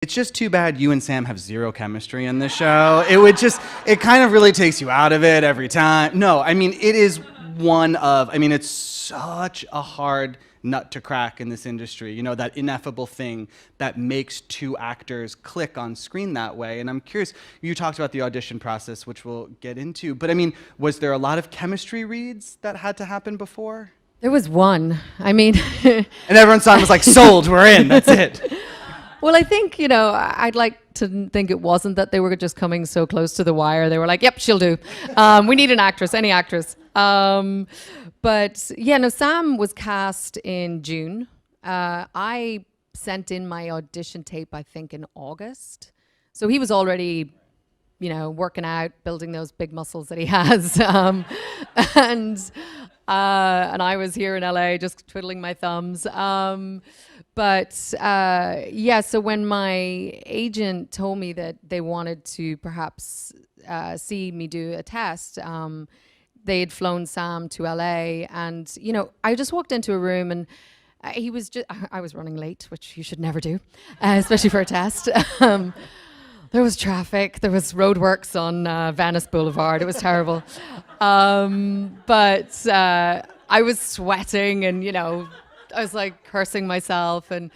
It's just too bad you and Sam have zero chemistry in this show. It kind of really takes you out of it every time. No, I mean, it's such a hard nut to crack in this industry, you know, that ineffable thing that makes two actors click on screen that way. And I'm curious, you talked about the audition process, which we'll get into, but I mean, was there a lot of chemistry reads that had to happen before? There was one. I mean... And everyone saw him was like, sold, we're in, that's it. Well, I think, you know, I'd like to think it wasn't that they were just coming so close to the wire. They were like, yep, she'll do. We need an actress, any actress. But yeah, no, Sam was cast in June. I sent in my audition tape, I think, in August. So he was already, you know, working out, building those big muscles that he has. And I was here in LA just twiddling my thumbs. Yeah, so when my agent told me that they wanted to perhaps see me do a test, they had flown Sam to LA, and, you know, I just walked into a room and I was running late, which you should never do, especially for a test. There was traffic, there was roadworks on Venice Boulevard, it was terrible. I was sweating and, you know, I was like cursing myself, and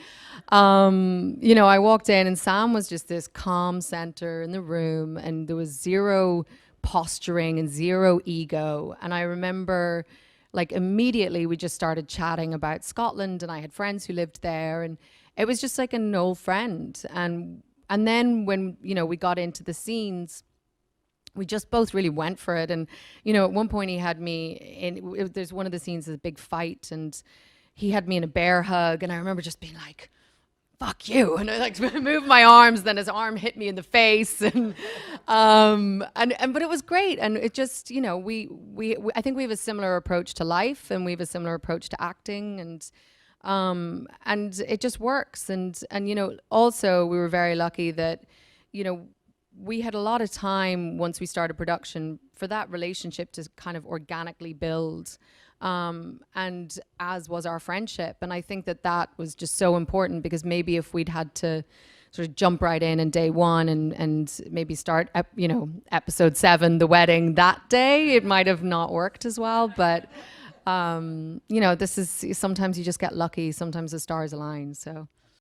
you know, I walked in and Sam was just this calm center in the room, and there was zero posturing and zero ego. And I remember, like, immediately we just started chatting about Scotland, and I had friends who lived there, and it was just like an old friend. And then when, you know, we got into the scenes, we just both really went for it. And, you know, at one point he had me in, there's one of the scenes, is a big fight, and he had me in a bear hug, and I remember just being like, fuck you, and I like moved my arms, then his arm hit me in the face, and but it was great. And it just, you know, we I think we have a similar approach to life, and we have a similar approach to acting, and it just works. And you know, also we were very lucky that, you know, we had a lot of time once we started production for that relationship to kind of organically build. And as was our friendship. And I think that was just so important, because maybe if we'd had to sort of jump right in day one and maybe start, you know, episode 7, the wedding, that day, it might have not worked as well. But, you know, sometimes you just get lucky, sometimes the stars align, so.